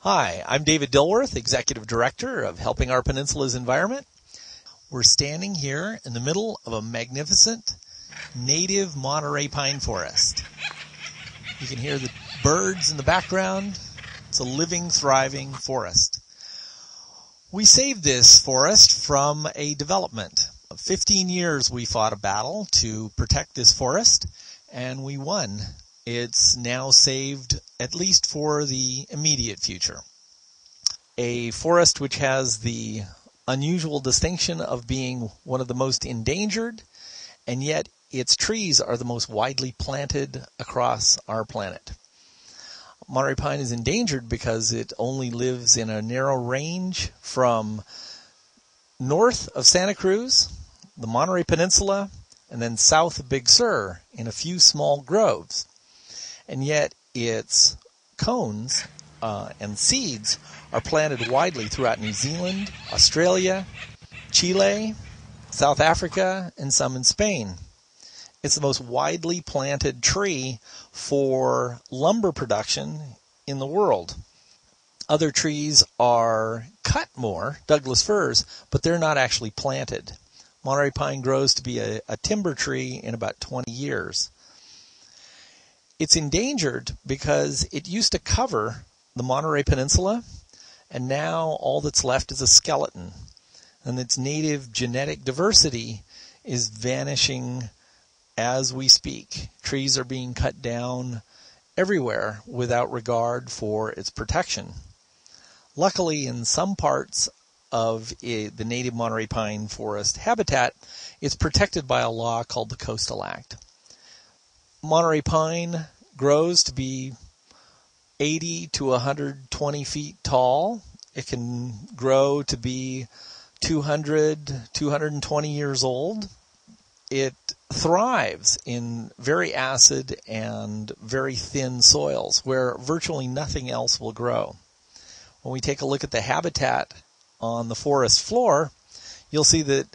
Hi, I'm David Dilworth, Executive Director of Helping Our Peninsula's Environment. We're standing here in the middle of a magnificent native Monterey Pine forest. You can hear the birds in the background. It's a living, thriving forest. We saved this forest from a development. 15 years we fought a battle to protect this forest, and we won. It's now saved, at least for the immediate future. A forest which has the unusual distinction of being one of the most endangered, and yet its trees are the most widely planted across our planet. Monterey Pine is endangered because it only lives in a narrow range from north of Santa Cruz, the Monterey Peninsula, and then south of Big Sur in a few small groves. And yet its cones and seeds are planted widely throughout New Zealand, Australia, Chile, South Africa, and some in Spain. It's the most widely planted tree for lumber production in the world. Other trees are cut more, Douglas firs, but they're not actually planted. Monterey Pine grows to be a timber tree in about 20 years. It's endangered because it used to cover the Monterey Peninsula, and now all that's left is a skeleton. And its native genetic diversity is vanishing as we speak. Trees are being cut down everywhere without regard for its protection. Luckily, in some parts of the native Monterey Pine forest habitat, it's protected by a law called the Coastal Act. Monterey Pine grows to be 80 to 120 feet tall. It can grow to be 200, 220 years old. It thrives in very acid and very thin soils where virtually nothing else will grow. When we take a look at the habitat on the forest floor, you'll see that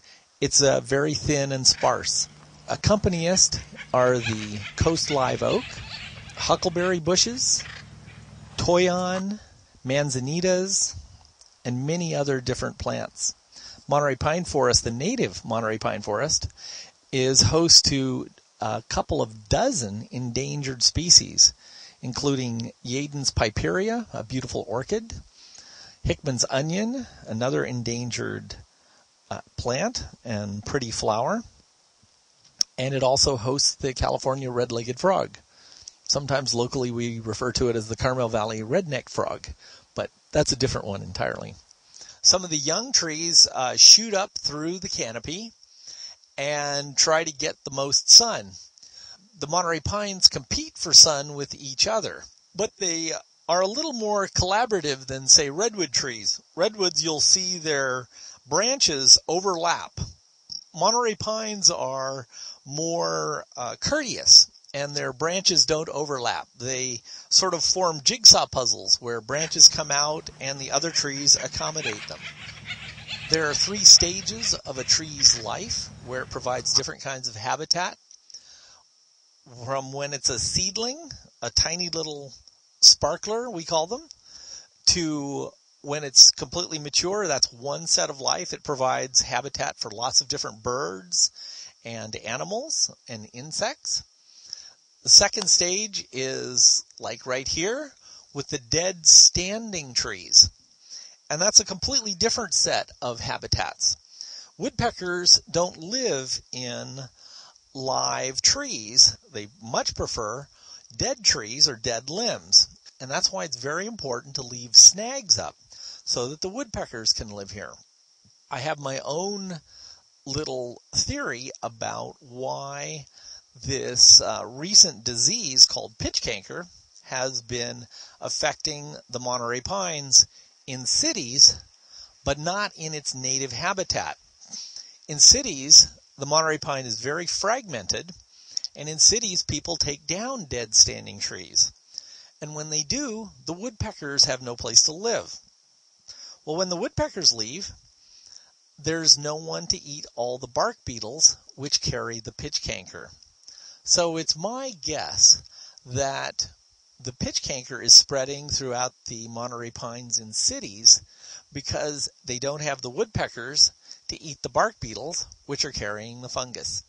it's very thin and sparse. Accompanists are the coast live oak, huckleberry bushes, toyon, manzanitas, and many other different plants. Monterey Pine Forest, the native Monterey Pine Forest, is host to a couple of dozen endangered species, including Yaden's piperia, a beautiful orchid, Hickman's onion, another endangered plant and pretty flower, and it also hosts the California red-legged frog. Sometimes locally we refer to it as the Carmel Valley redneck frog, but that's a different one entirely. Some of the young trees shoot up through the canopy and try to get the most sun. The Monterey Pines compete for sun with each other, but they are a little more collaborative than, say, redwood trees. Redwoods, you'll see their branches overlap. Monterey Pines are more courteous, and their branches don't overlap. They sort of form jigsaw puzzles where branches come out and the other trees accommodate them. There are 3 stages of a tree's life where it provides different kinds of habitat. From when it's a seedling, a tiny little sparkler, we call them, to when it's completely mature, that's one set of life. It provides habitat for lots of different birds and animals and insects. The second stage is like right here with the dead standing trees. And that's a completely different set of habitats. Woodpeckers don't live in live trees. They much prefer dead trees or dead limbs. And that's why it's very important to leave snags up so that the woodpeckers can live here. I have my own little theory about why this recent disease called pitch canker has been affecting the Monterey Pines in cities, but not in its native habitat. In cities, the Monterey Pine is very fragmented, and in cities, people take down dead standing trees. And when they do, the woodpeckers have no place to live. Well, when the woodpeckers leave, there's no one to eat all the bark beetles which carry the pitch canker. So it's my guess that The pitch canker is spreading throughout the Monterey Pines in cities because they don't have the woodpeckers to eat the bark beetles, which are carrying the fungus.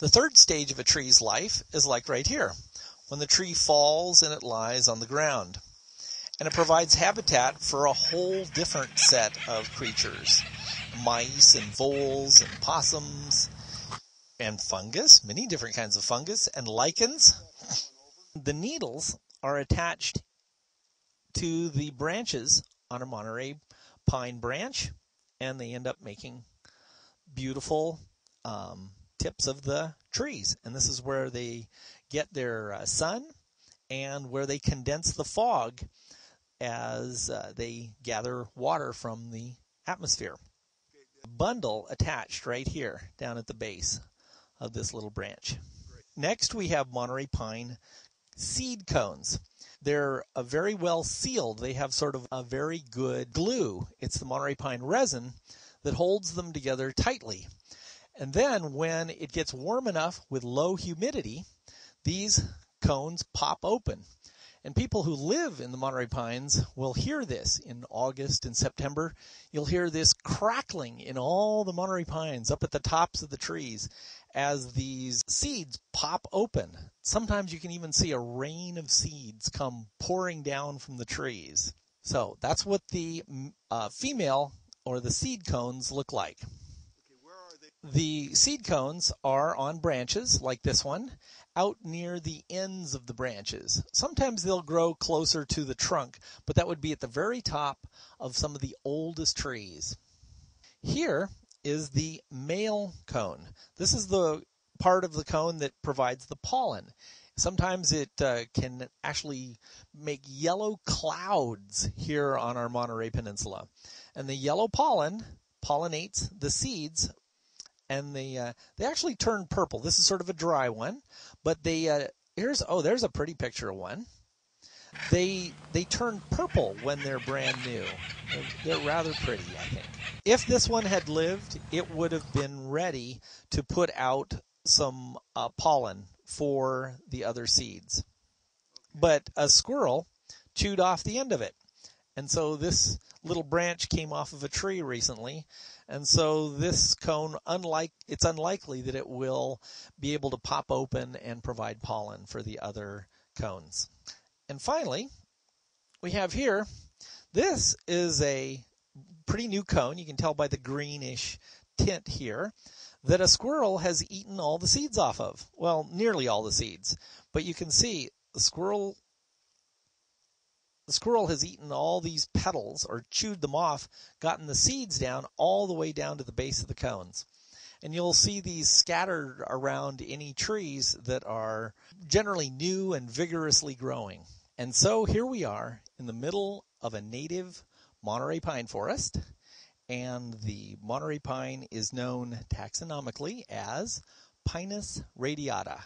The third stage of a tree's life is like right here, when the tree falls and it lies on the ground. And it provides habitat for a whole different set of creatures, mice and voles and possums and fungus, many different kinds of fungus, and lichens. The needles are attached to the branches on a Monterey Pine branch, and they end up making beautiful tips of the trees. And this is where they get their sun and where they condense the fog as they gather water from the atmosphere. Bundle attached right here down at the base of this little branch. Next we have Monterey Pine seed cones. They're very well sealed. They have sort of a very good glue. It's the Monterey Pine resin that holds them together tightly. And then when it gets warm enough with low humidity, these cones pop open. And people who live in the Monterey Pines will hear this in August and September. You'll hear this crackling in all the Monterey Pines up at the tops of the trees as these seeds pop open. Sometimes you can even see a rain of seeds come pouring down from the trees. So that's what the female or the seed cones look like. The seed cones are on branches like this one, out near the ends of the branches. Sometimes they'll grow closer to the trunk, but that would be at the very top of some of the oldest trees. Here is the male cone. This is the part of the cone that provides the pollen. Sometimes it can actually make yellow clouds here on our Monterey Peninsula. And the yellow pollen pollinates the seeds, and they actually turn purple. This is sort of a dry one, but there's a pretty picture of one. They turn purple when they're brand new. They're rather pretty, I think. If this one had lived, it would have been ready to put out some pollen for the other seeds. But a squirrel chewed off the end of it. And so this little branch came off of a tree recently. And so this cone, it's unlikely that it will be able to pop open and provide pollen for the other cones. And finally, we have here, this is a pretty new cone. You can tell by the greenish tint here that a squirrel has eaten all the seeds off of. Well, nearly all the seeds. But you can see the squirrel has eaten all these petals or chewed them off, gotten the seeds down all the way down to the base of the cones. And you'll see these scattered around any trees that are generally new and vigorously growing. And so here we are in the middle of a native Monterey pine forest, and the Monterey pine is known taxonomically as Pinus radiata.